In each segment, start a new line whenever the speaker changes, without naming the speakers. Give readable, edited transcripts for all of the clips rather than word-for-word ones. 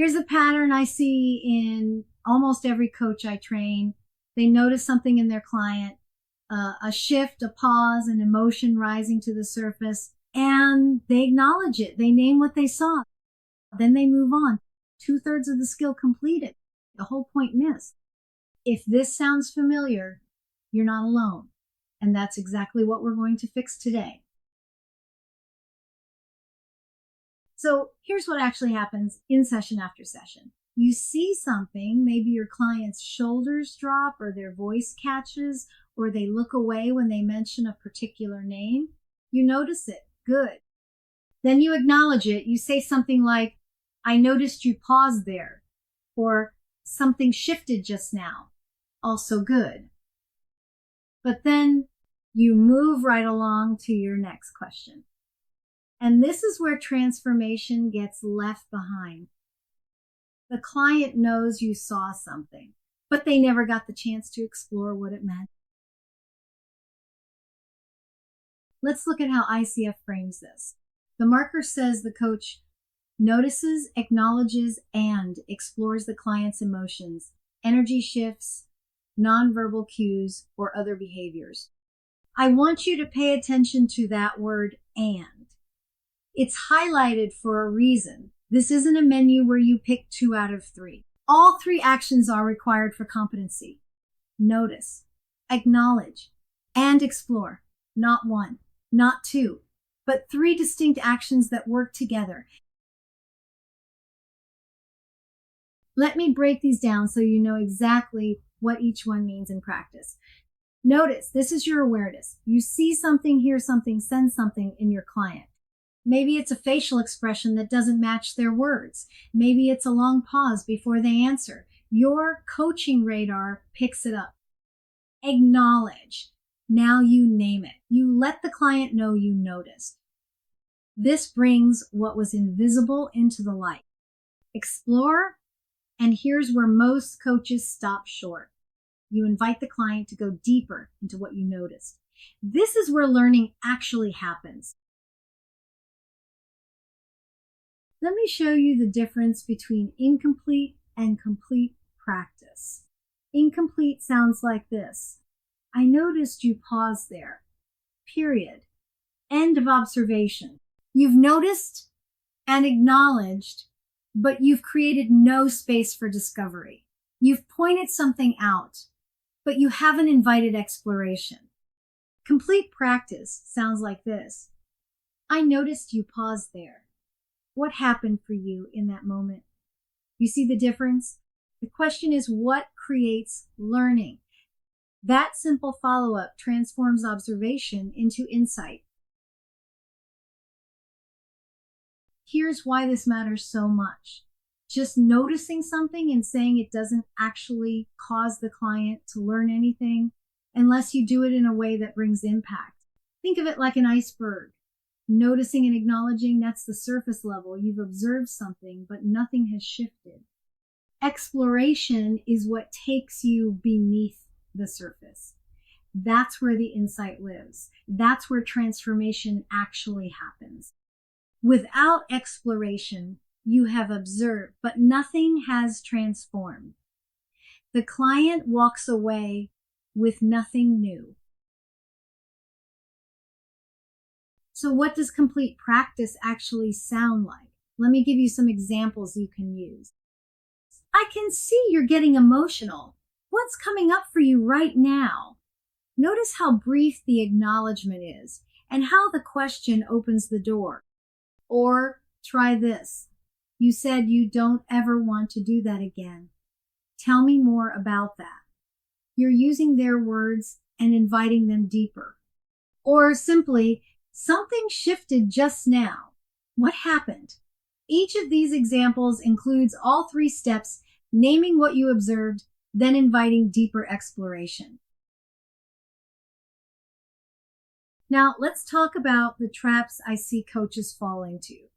Here's a pattern I see in almost every coach I train. They notice something in their client, a shift, a pause, an emotion rising to the surface, and they acknowledge it. They name what they saw. Then they move on. 2/3 of the skill completed. The whole point missed. If this sounds familiar, you're not alone. And that's exactly what we're going to fix today. So here's what actually happens in session after session. You see something, maybe your client's shoulders drop or their voice catches or they look away when they mention a particular name. You notice it. Good. Then you acknowledge it. You say something like, I noticed you paused there, or something shifted just now. Also good. But then you move right along to your next question. And this is where transformation gets left behind. The client knows you saw something, but they never got the chance to explore what it meant. Let's look at how ICF frames this. The marker says the coach notices, acknowledges, and explores the client's emotions, energy shifts, nonverbal cues, or other behaviors. I want you to pay attention to that word and. It's highlighted for a reason. This isn't a menu where you pick 2 out of 3. All 3 actions are required for competency. Notice, acknowledge, and explore. Not 1, not 2, but 3 distinct actions that work together. Let me break these down so you know exactly what each one means in practice. Notice, this is your awareness. You see something, hear something, sense something in your client. Maybe it's a facial expression that doesn't match their words. Maybe it's a long pause before they answer. Your coaching radar picks it up. Acknowledge. Now you name it. You let the client know you noticed. This brings what was invisible into the light. Explore, and here's where most coaches stop short. You invite the client to go deeper into what you noticed. This is where learning actually happens. Let me show you the difference between incomplete and complete practice. Incomplete sounds like this. I noticed you paused there. Period. End of observation. You've noticed and acknowledged, but you've created no space for discovery. You've pointed something out, but you haven't invited exploration. Complete practice sounds like this. I noticed you paused there. What happened for you in that moment? You see the difference? The question is, what creates learning? That simple follow-up transforms observation into insight. Here's why this matters so much. Just noticing something and saying it doesn't actually cause the client to learn anything unless you do it in a way that brings impact. Think of it like an iceberg. Noticing and acknowledging, that's the surface level. You've observed something, but nothing has shifted. Exploration is what takes you beneath the surface. That's where the insight lives. That's where transformation actually happens. Without exploration, you have observed, but nothing has transformed. The client walks away with nothing new. So what does complete practice actually sound like? Let me give you some examples you can use. I can see you're getting emotional. What's coming up for you right now? Notice how brief the acknowledgement is and how the question opens the door. Or try this. You said you don't ever want to do that again. Tell me more about that. You're using their words and inviting them deeper. Or simply, something shifted just now. What happened? Each of these examples includes all 3 steps, naming what you observed, then inviting deeper exploration. Now, let's talk about the traps I see coaches fall into.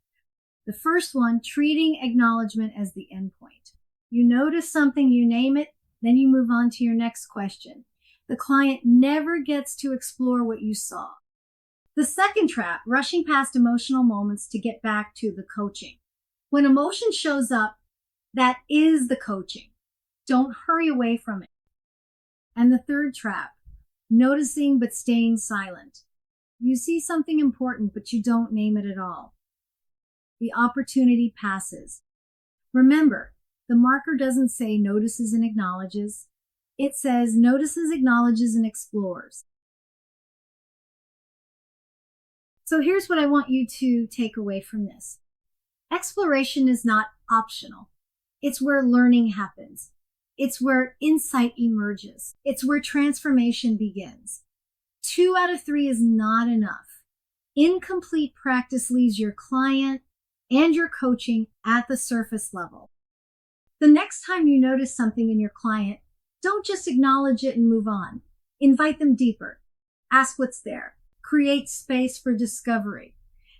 The first one, treating acknowledgement as the endpoint. You notice something, you name it, then you move on to your next question. The client never gets to explore what you saw. The second trap, rushing past emotional moments to get back to the coaching. When emotion shows up, That is the coaching. Don't hurry away from it. And the third trap, noticing but staying silent. You see something important, but you don't name it at all. The opportunity passes. Remember, the marker doesn't say notices and acknowledges. It says notices, acknowledges, and explores. So here's what I want you to take away from this. Exploration is not optional. It's where learning happens. It's where insight emerges. It's where transformation begins. 2 out of 3 is not enough. Incomplete practice leaves your client and your coaching at the surface level. The next time you notice something in your client, don't just acknowledge it and move on. Invite them deeper. Ask what's there. Create space for discovery.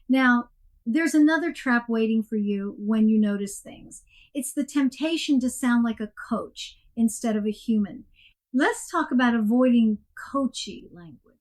Now, there's another trap waiting for you when you notice things. It's the temptation to sound like a coach instead of a human. Let's talk about avoiding coachy language.